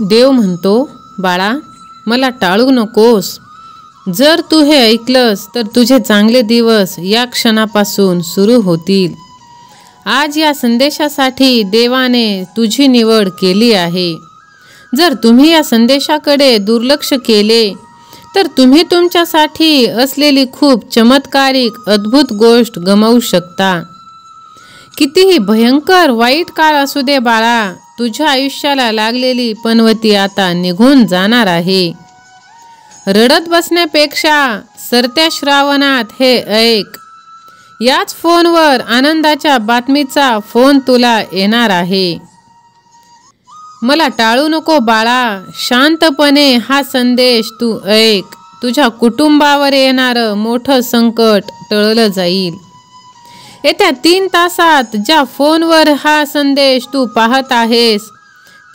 देव म्हणतो, बाळा मला टाळू नकोस. जर तू हे ऐकलंस तर तुझे चांगले दिवस या क्षणापासून सुरू होतील. आज या संदेशासाठी देवाने तुझी निवड केली आहे. जर तुम्ही या संदेशाकडे दुर्लक्ष केले तर तुम्ही तुमच्यासाठी असलेली खूप चमत्कारिक अद्भुत गोष्ट गमावू शकता. कितीही भयंकर वाईट काळ असू दे बाळा, तुझ्या आयुष्याला लागलेली पनवती आता निघून जाणार आहे. रडत बसण्यापेक्षा सरत्या श्रावणात हे ऐक. याच फोनवर आनंदाच्या बातमीचा फोन तुला येणार आहे. मला टाळू नको बाळा, शांतपणे हा संदेश तू ऐक. तुझ्या कुटुंबावर येणारं मोठं संकट टळलं जाईल. येत्या 3 तासात ज्या फोनवर हा संदेश तू पाहत आहेस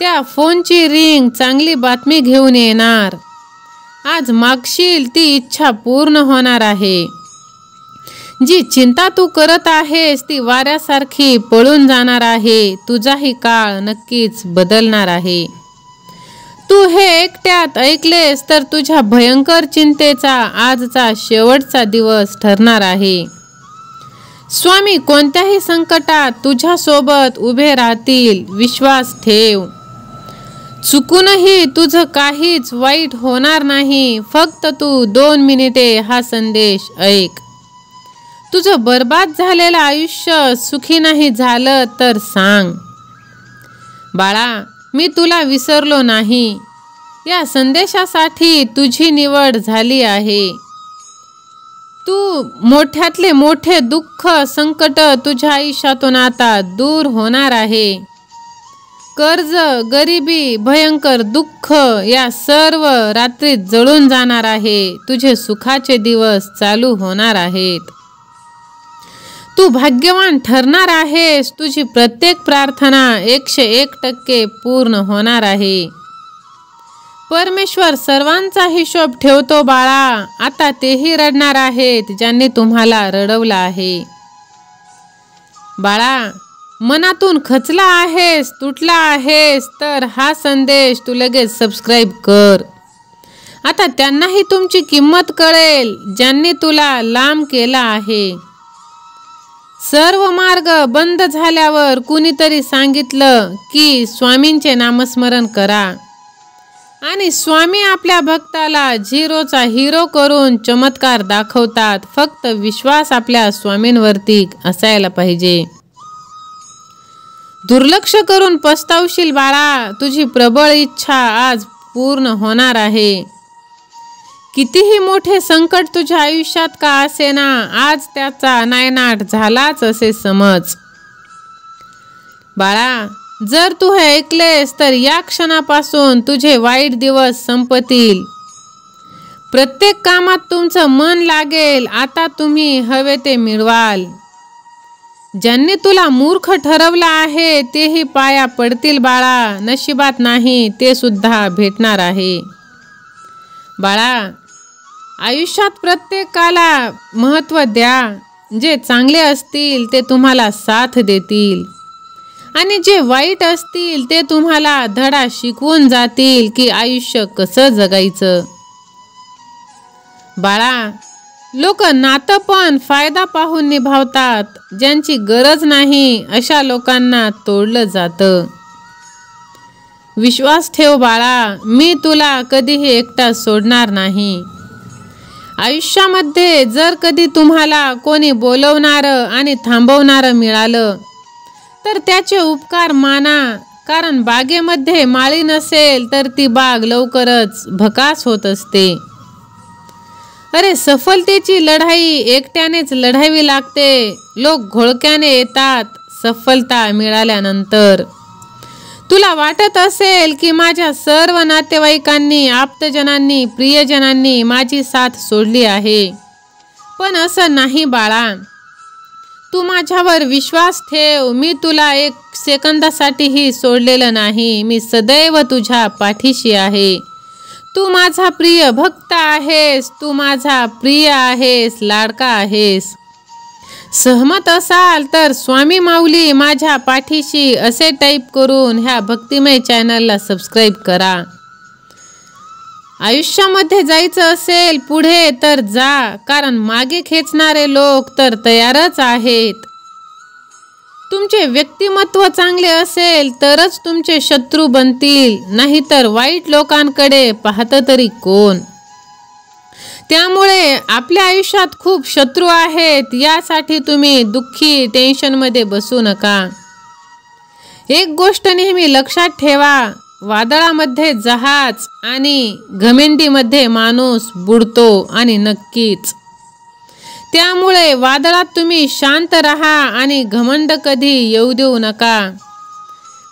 त्या फोनची रिंग चांगली बातमी घेऊन येणार. आज मागशील ती इच्छा पूर्ण होणार आहे. जी चिंता तू करत आहेस ती वाऱ्यासारखी पळून जाणार आहे. तुझाही काळ नक्कीच बदलणार आहे. तू हे एकट्यात ऐकलेस तर तुझ्या भयंकर चिंतेचा आजचा शेवटचा दिवस ठरणार आहे. स्वामी कोणत्याही संकटात तुझ्यासोबत उभे राहतील. विश्वास ठेव. चुकूनही तुझं काहीच वाईट होणार नाही. फक्त तू 2 मिनिटे हा संदेश ऐक. तुझं बर्बाद झालेलं आयुष्य सुखी नाही झालं तर सांग, बाळा मी तुला विसरलो नाही. या संदेशासाठी तुझी निवड झाली आहे. तू मोठ्यातले मोठे दुःख संकट तुझ्या आयुष्यातून आता दूर होणार आहे. कर्ज, गरिबी, भयंकर दुःख या सर्व रात्रीत जळून जाणार आहे. तुझे सुखाचे दिवस चालू होणार आहेत. तू भाग्यवान ठरणार आहेस. तुझी प्रत्येक प्रार्थना 101% पूर्ण होणार आहे. परमेश्वर सर्वांचा हिशोब ठेवतो बाळा. आता तेही रडणार आहेत ज्यांनी तुम्हाला रडवलं आहे. बाळा मनातून खचला आहेस, तुटला आहेस तर हा संदेश तू लगेच सबस्क्राईब कर. आता त्यांनाही तुमची किंमत कळेल ज्यांनी तुला लांब केला आहे. सर्व मार्ग बंद झाल्यावर कुणीतरी सांगितलं की स्वामींचे नामस्मरण करा आणि स्वामी आपल्या भक्ताला 0चा हिरो करून चमत्कार दाखवतात. फक्त विश्वास आपल्या स्वामींवरती असायला पाहिजे. दुर्लक्ष करून पस्तावशील बाळा. तुझी प्रबळ इच्छा आज पूर्ण होणार आहे. कितीही मोठे संकट तुझ्या आयुष्यात का असेना, आज त्याचा नायनाट झालाच असे समज. बाळा जर तू हे ऐकलेस तर या क्षणापासून तुझे वाईट दिवस संपतील. प्रत्येक कामात तुमचं मन लागेल. आता तुम्ही हवे ते मिळवाल. ज्यांनी तुला मूर्ख ठरवलं आहे तेही पाया पडतील बाळा. नशिबात नाही ते सुद्धा भेटणार आहे. बाळा आयुष्यात प्रत्येकाला महत्त्व द्या. जे चांगले असतील ते तुम्हाला साथ देतील आणि जे वाईट असतील ते तुम्हाला धडा शिकवून जातील की आयुष्य कसं जगायचं. बाळा लोक नातं पण फायदा पाहून निभावतात. ज्यांची गरज नाही अशा लोकांना तोडलं जातं. विश्वास ठेव बाळा, मी तुला कधीही एकटा सोडणार नाही. आयुष्यामध्ये जर कधी तुम्हाला कोणी बोलवणारं आणि थांबवणारं मिळालं तर त्याचे उपकार माना. कारण बागेमध्ये माळी नसेल तर ती बाग लवकरच भकास होत असते. अरे सफलतेची लढाई एकट्यानेच लढावी लागते. लोक घोळक्याने येतात सफलता मिळाल्यानंतर. तुला वाटत असेल की माझ्या सर्व नातेवाईकांनी, आप्तजनांनी, प्रियजनांनी माझी साथ सोडली आहे, पण असं नाही बाळा. तू माझ्यावर विश्वास ठेव. मी तुला 1 सेकंदासाठीही सोडलेलं नाही. मी सदैव तुझ्या पाठीशी आहे. तू माझा प्रिय भक्त आहेस. तू माझा प्रिय आहेस, लाडका आहेस. सहमत असाल तर स्वामी माऊली माझ्या पाठीशी असे टाईप करून ह्या भक्तिमय चॅनलला सबस्क्राईब करा. आयुष्यामध्ये जायचं असेल पुढे तर जा, कारण मागे खेचणारे लोक तर तयारच आहेत. तुमचे व्यक्तिमत्व चांगले असेल तरच तुमचे शत्रू बनतील, नाहीतर वाईट लोकांकडे पाहतं तरी कोण. त्यामुळे आपल्या आयुष्यात खूप शत्रू आहेत, यासाठी तुम्ही दुःखी टेन्शनमध्ये बसू नका. एक गोष्ट नेहमी लक्षात ठेवा, वादळामध्ये जहाज आणि घमेंडीमध्ये माणूस बुडतो आणि नक्कीच. त्यामुळे वादळात तुम्ही शांत राहा आणि घमंड कधी येऊ देऊ नका.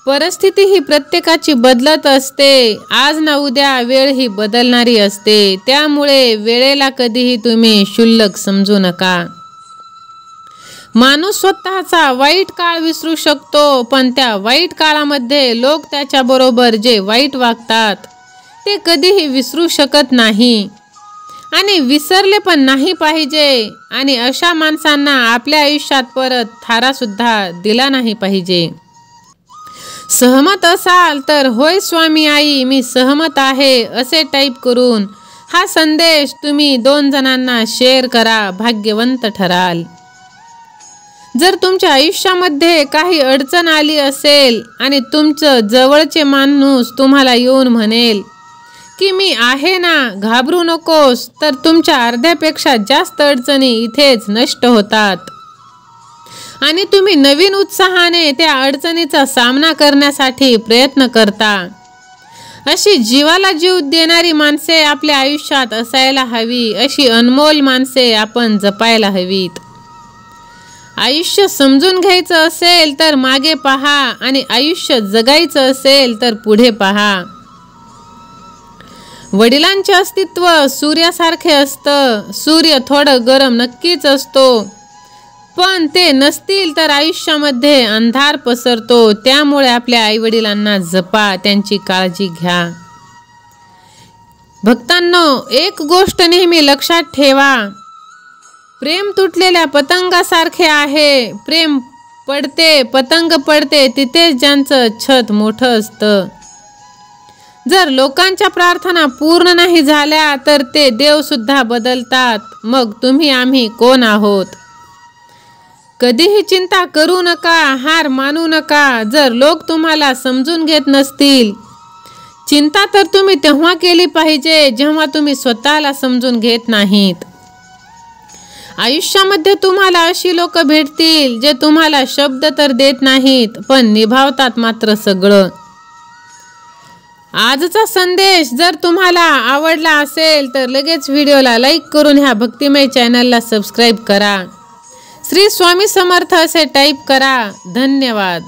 परिस्थिती ही प्रत्येकाची बदलत असते, आज ना उद्या वेळ ही बदलणारी असते. त्यामुळे वेळेला कधीही तुम्ही क्षुल्लक समजू नका. माणूस स्वतःचा वाईट काळ विसरू शकतो, पण त्या वाईट काळामध्ये लोक त्याच्याबरोबर जे वाईट वागतात ते कधीही विसरू शकत नाही आणि विसरले पण नाही पाहिजे. आणि अशा माणसांना आपल्या आयुष्यात परत थारासुद्धा दिला नाही पाहिजे. सहमत असाल तर होय स्वामी आई मी सहमत आहे असे टाईप करून हा संदेश तुम्ही 2 जणांना शेअर करा, भाग्यवंत ठराल. जर तुमच्या आयुष्यामध्ये काही अडचण आली असेल आणि तुमचं जवळचे माणूस तुम्हाला येऊन म्हणेल की मी आहे ना, घाबरू नकोस, तर तुमच्या अर्ध्यापेक्षा जास्त अडचणी इथेच नष्ट होतात आणि तुम्ही नवीन उत्साहाने त्या अडचणीचा सामना करण्यासाठी प्रयत्न करता. अशी जीवाला जीव देणारी माणसे आपल्या आयुष्यात असायला हवी. अशी अनमोल माणसे आपण जपायला हवीत. आयुष्य समजून घ्यायचं असेल तर मागे पहा आणि आयुष्य जगायचं असेल तर पुढे पहा. वडिलांचे अस्तित्व सूर्यासारखे असतं. सूर्य थोडं गरम नक्कीच असतो, पण ते नसतील तर आयुष्यामध्ये अंधार पसरतो. त्यामुळे आपल्या आईवडिलांना जपा, त्यांची काळजी घ्या. भक्तांनो, एक गोष्ट नेहमी लक्षात ठेवा, प्रेम तुटलेल्या पतंगासारखे आहे. प्रेम पडते, पतंग पडते तिथेच ज्यांचं छत मोठं असतं. जर लोकांच्या प्रार्थना पूर्ण नाही झाल्या तर ते देव सुद्धा बदलतात. मग तुम्ही आम्ही कोण आहोत? कधीही चिंता करू नका, हार मानू नका. जर लोक तुम्हाला समजून घेत नसतील, चिंता तर तुम्ही तेव्हा केली पाहिजे जेव्हा तुम्ही स्वतःला समजून घेत नाहीत. आयुष्यामध्ये तुम्हाला अशी लोक भेटतील जे तुम्हाला शब्द तर देत नाहीत, पण निभावतात मात्र सगळं. आजचा संदेश जर तुम्हाला आवडला असेल तर लगेच व्हिडिओला लाईक करून ह्या भक्तिमय चॅनलला सबस्क्राईब करा. श्री स्वामी समर्थ असे टाईप करा. धन्यवाद.